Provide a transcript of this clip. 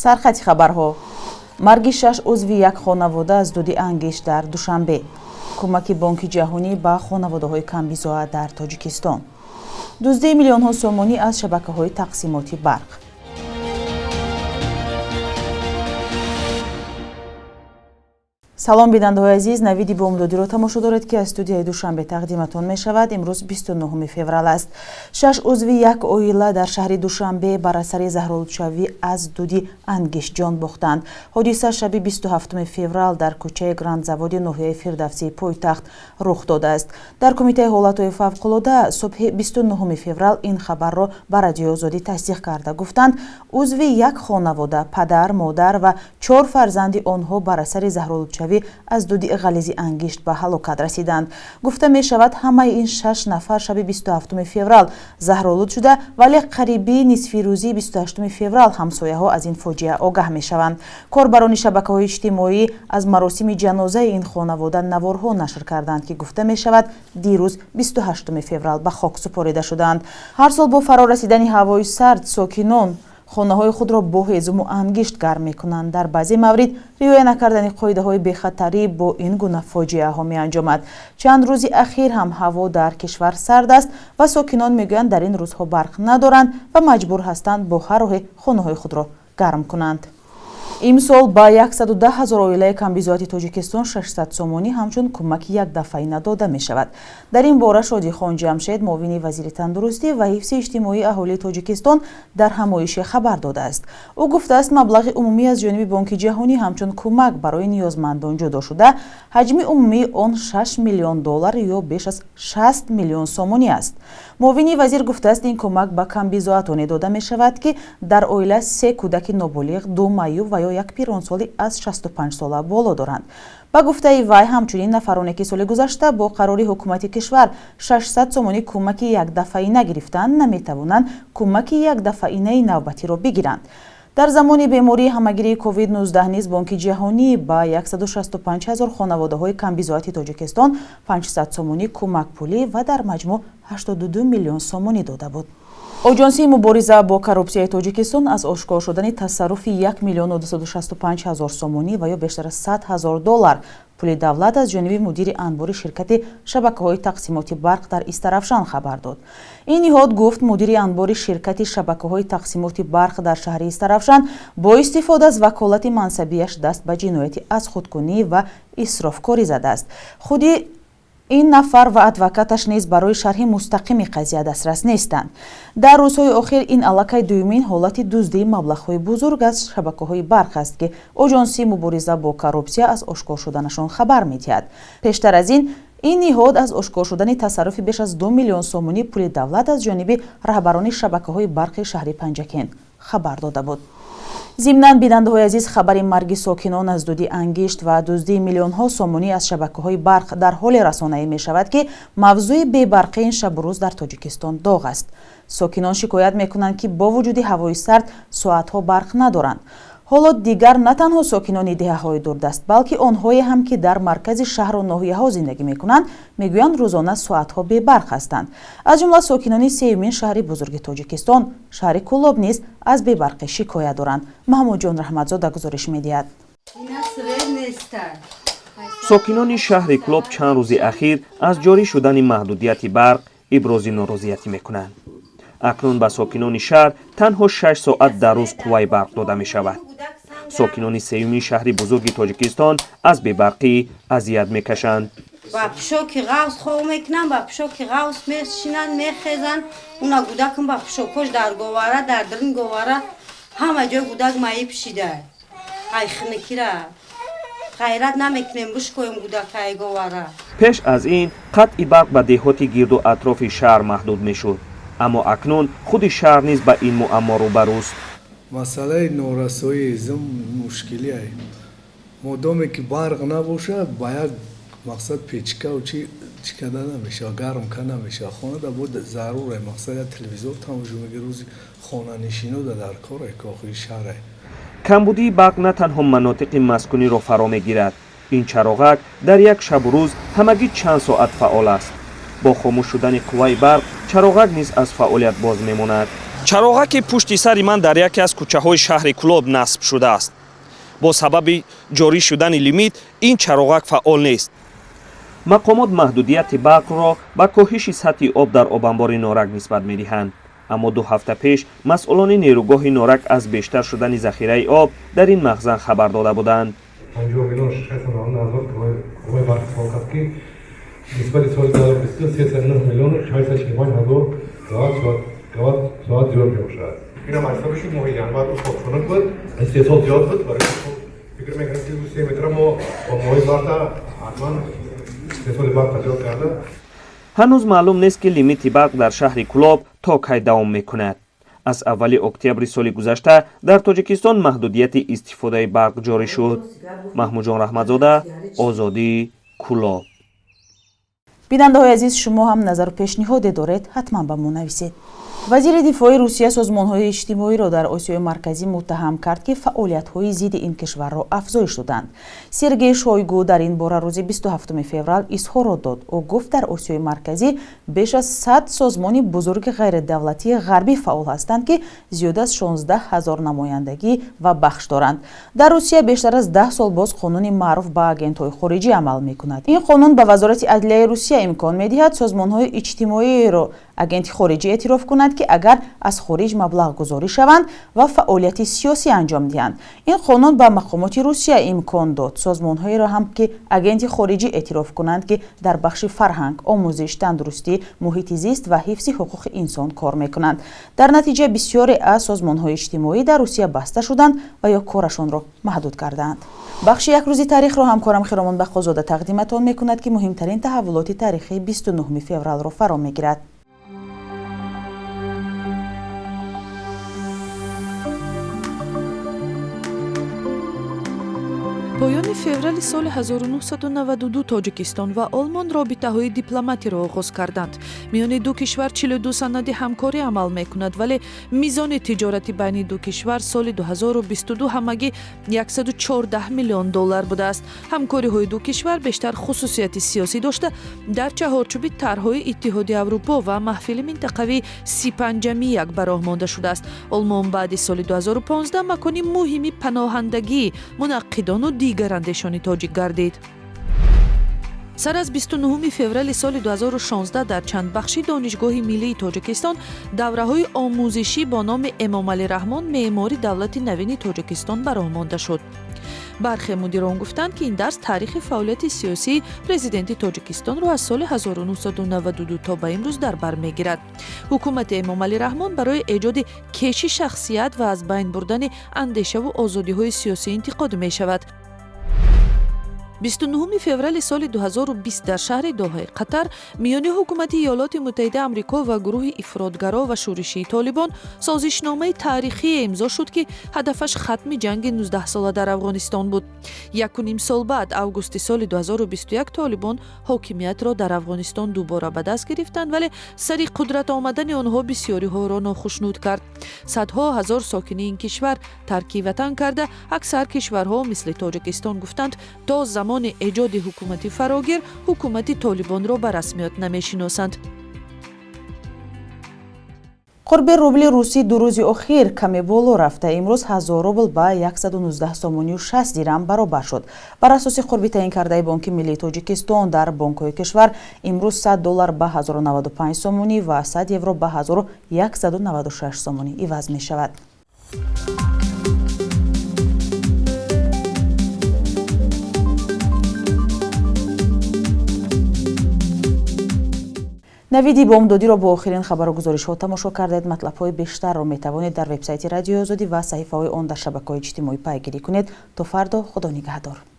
سرخط خبرها. مرگ 6 عضو یک خانواده از دود انگشت در دوشنبه. کمک بانک جهانی به خانواده‌های کمبیزا در تاجیکستان. دزدی میلیون‌ها سومانی از شبکه‌های تقسیمات برق. سلام بیننده‌های عزیز، نویدی بامدادی را تماشا دارید که از استودیوی دوشنبه تقدیمتان می شود. امروز 29 فوریه است. 6 عضو یک عائله در شهر دوشنبه بر اثر زهرآلودشوی از دود انگشت جان باختند. حادثه شب 27 فوریه در کوچه گراند زواد ناحیه فردوسی پایتخت رخ داده است. در کمیته حالت‌های فوق‌العاده صبح 29 فوریه این خبر را به رادیو آزادی تصدیق کرده گفتند عضو یک خانواده پدر، مادر و 4 فرزند آنها بر اثر زهرآلودشوی از دود غلیظ انگشت به هلاکت رسیدند. گفته می شود همه این 6 نفر شب 27 فوریه زهرآلود شده، ولی قریبی نصف روزی 28 فوریه همسایه ها از این فاجعه آگاه می شوند. کاربران شبکه‌های اجتماعی از مراسم جنازه این خانواده نوارها نشر کردند که گفته می شود دیروز 28 فوریه به خاک سپرده شدند. هر سال با فرا رسیدن هوای سرد ساکنان خانه‌های خود را با هیزم و انگشت گرم می‌کنند. در بعضی موارد رعایت نکردن قاعده‌های بی‌خطری با این گونه فاجعه ها می‌انجامد. چند روز اخیر هم هوا در کشور سرد است و ساکنان می‌گویند در این روزها برق ندارند و مجبور هستند با هر راه خانه‌های خود را گرم کنند. امسال با 110,000 عائله کمبیزاتی تاجیکستان 600 سومانی همچون کمک یک دفعه‌ای نداده می شود. در این باره شادی خان جمشید معاون وزیر تندرستی و حفظ اجتماعی اهالی تاجیکستان در همایش خبر داده است. او گفته است مبلغ عمومی از جانب بانک جهانی همچون کمک برای نیازمندان جدا شده، حجم عمومی آن 6 میلیون دلار یا بیش از 60 میلیون سومانی است. معاون وزیر گفته است این کمک به کمبیزاتان داده می شود که در عائله 3 کودک نابالغ، 2 معیوب و یا یک پیرانسالی از 65 ساله بالا دارند. با گفته وی همچنین نفرانی که سال گذشته با قرار حکومت کشور 600 سومانی کمک یک دفعه‌ای نگرفتند نمیتوانند کمک یک دفعه‌ای نوبتی را بگیرند. در زمان بیماری همگیری کووید 19 نیز بانک جهانی با 165,000 خانواده‌های کمبیزاتی تاجیکستان 500 سومانی کمک پولی و در مجموع 82 میلیون سومانی داده بود. آژانسی مبارزه با کورپسیای تاجیکستان از آشکار شدن تصرف 1,265,000 سومانی و یا بیشتر از 100,000 دلار پول دولت از جانب مدیر انبار شرکت شبکه‌های تقسیمات برق در استرافشان خبر داد. این نهاد گفت مدیر انبار شرکت شبکه‌های تقسیمات برق در شهر استرافشان با استفاده از وکالت منصبیش دست به جنایت از خودکنی و اسرافکاری زده است. خودی این نفر و ادوکاتش نیز برای شرح مستقیم قضیه دسترس نیستند. در روزهای اخیر این علاقه دومین حالت دزدی مبلغ‌های بزرگ از شبکه‌های برق است که آژانسی مبارزه با کورپسیا از آشکار شدنشان خبر می‌دهد. پیشتر از این نهاد از آشکار شدن تصرف بیش از 2 میلیون سومانی پول دولت از جانب رهبران شبکه‌های برق شهر پنجکن خبر داده بود. ضمناً بیننده‌های عزیز خبر مرگ ساکنان از دود انگشت و دزدی میلیون‌ها سومانی از شبکه‌های برق در حال رسانه‌ای می‌شود که موضوع بی‌برقی این شب و روز در تاجیکستان داغ است. ساکنان شکایت می‌کنند که با وجود هوای سرد ساعت‌ها برق ندارند. حالا دیگر نه تنها ساکنان دهه‌های دوردست بلکه آنهایی هم که در مرکز شهر و ناحیه‌ها زندگی می‌کنند میگویند روزانه ساعت‌ها بی برق هستند. از جمله ساکنان سومین شهر بزرگ تاجیکستان شهر کولاب نیز از بی برق شکایت دارند. محمود جان رحمتزاده گزارش می‌دهد. ساکنان شهر کولاب چند روز اخیر از جاری شدن محدودیت برق ابراز ناراضیتی می‌کنند. اکنون به ساکنان شهر تنها 6 ساعت در روز قوه برق داده می شود. ساکنان سومین شهر بزرگ تاجیکستان از بی‌برقی اذیت می کشند. با پشوک غوث خواه میکنن، با پشوک غوث میشینن میخیزن، اونا گودکم با پشوکش در گواره، در درن گواره همه جای گودک مایی پشیده. ای خنکی را غیرت نمیکنیم بشکویم گودک ای گواره. پیش از این قطع برق به دهات گرد و اطراف شهر محدود می شد. اما اکنون خود شهر نیز به این معما روبروست. مسئله نورسایی ازم مشکلی است. مادامی که برق نباشه باید مقصد پیچکه و چی کده نمیشه، گرم که نمیشه. خانه دا بود ضروره. مقصد تلویزیون تماشا میگه روزی خانه نشینو در کار کاخی شهر. کمبودی برق نه تنها مناطق مسکونی را فرا میگیرد. این چراغک در یک شب و روز همگی چند ساعت فعال است. با خاموش شدن قوه برق چراغک نیز از فعالیت باز میماند. чароғаки пушти сари ман дар яке аз кӯчаҳои шаҳри Кӯлоб насб шудааст. бо сабаби ҷорӣ шудани лимит ин чароғак фаъол нест. мақомот маҳдудияти барқро ба коҳиши сатҳи об дар обанбори Норак нисбат медиҳанд. аммо 2 ҳафта пеш масъулони нерӯгоҳи Норак аз бештар шудани захираи об дар ин махзан хабар дода буданд. اینم حسابش ماهی январ خوب شدن بود استحصال زیاد بود برای فکر میکنم که 3 متر ما با ماهی بارتا حتما استحصال بارتا زیاد کرده. ҳанӯз маълум нест ки лимити барқ дар шаҳри Кӯлоб то кай давом мекунад. аз аввали октябри соли гузашта дар Тоҷикистон маҳдудияти истифодаи барқ ҷорӣ шуд. маҳмуҷон раҳматзода, Озодӣ, Кӯлоб. бинандаҳои азиз, шумо ҳам назару пешниҳоде доред, ҳатман ба мо нависед. вазири дифои Русия созмонҳои иҷтимоиро дар Осиёи марказӣ муттаҳам кард, ки фаъолиятҳои зидди ин кишварро афзоиш доданд. Сергей Шойгу дар ин бора рӯзи 27 феврал изҳорот дод. ӯ гуфт, дар Осиёи марказӣ беш аз 100 созмони бузурги ғайридавлатии ғарбӣ фаъол ҳастанд, ки зиёда аз 16 000 намояндагӣ ва бахш доранд. дар Русия бештар аз 10 сол боз қонуни маъруф ба агентҳои хориҷӣ амал мекунад. ин қонун ба вазорати адлияи Русия имкон медиҳад созмонҳои иҷтимоиро агенти хориҷӣ эътироф кунад, ки агар аз хориҷ маблағ гузорӣ шаванд ва фаъолияти сиёсӣ анҷом диҳанд. ин қонун ба мақомоти Русия имкон дод созмонҳоеро ҳам ки агенти хориҷӣ эътироф кунанд, ки дар бахши фарҳанг, омӯзиш, тандурустӣ, муҳити зист ва ҳифзи ҳуқуқи инсон кор мекунанд. дар натиҷа бисёре аз созмонҳои иҷтимоӣ дар Русия баста шуданд ва ё корашонро маҳдуд карданд. бахши якрӯзи таърихро ҳамкорам Хиромон Бахозода тақдиматон мекунад, ки муҳимтарин таҳаввулоти таърихии 29 февралро фаро мегирад. поёни феврали соли 1992 тоҷикистон ва олмон робитаҳои дипломатиро оғоз карданд. миёни ду кишвар 42 санади ҳамкорӣ амал мекунад, вале мизони тиҷорати байни ду кишвар соли 2022 ҳамагӣ $114 миллион будааст. ҳамкориҳои ду кишвар бештар хусусияти сиёсӣ дошта дар чаҳорчӯби тарҳҳои иттиҳоди Аврупо ва маҳфили минтақавии 35 ба роҳ монда шудааст. олмон баъди соли 2015 макони муҳими паноҳандагии мунаққидону дигар андешони тоҷик гардид. сар аз 29 феврали соли 2016 дар чандбахши донишгоҳи миллии Тоҷикистон давраҳои омӯзишӣ бо номи Эмомалӣ Раҳмон меъмори давлати навини Тоҷикистон ба роҳ монда шуд. бархе мудирон гуфтанд, ки ин дарс таърихи фаъолияти сиёсии президенти Тоҷикистонро аз соли 1992 то ба имрӯз дар бар мегирад. ҳукумати Эмомалӣ Раҳмон барои эҷоди кеши шахсият ва аз байн бурдани андешаву озодиҳои сиёсӣ интиқодӣ мешавад. 29 феврали соли 2020 дар шаҳри Доҳаи Қатар миёни ҳукумати Иёлоти Муттаҳидаи Амрико ва гурӯҳи ифротгаро ва шӯришии Толибон созишномаи таърихие имзо шуд, ки ҳадафаш хатми ҷанги 19-сола дар Афғонистон буд. 1.5 сол баъд августи соли 2021 Толибон ҳокимиятро дар Афғонистон дубора ба даст гирифтанд, вале сари қудрат омадани онҳо бисёриҳоро нохушнуд кард. садҳо ҳазор сокини ин кишвар тарки ватан карда, аксар кишварҳо мисли Тоҷикистон гуфтанд, то замони эҷоди ҳукумати фарогир ҳукумати Толибонро ба расмиёт намешиносанд. қурби рубли русӣ ду рӯзи охир каме боло рафта, имрӯз 1000 рубл ба 119 сомонию 60 дирам баробар шуд. бар асоси қурби таъин кардаи Бонки Миллии Тоҷикистон дар бонкҳои кишвар имрӯз $100 ба 1095 сомонӣ ва 100 евро ба 1196 сомонӣ иваз мешавад. навиди бомдодиро бо охирин хабару гузоришҳо тамошо кардед. матлабҳои бештарро метавонед дар вебсайти Радиои Озодӣ ва саҳифаҳои он дар шабакаҳои иҷтимоӣ пайгирӣ кунед. то фардо, худо нигаҳдор.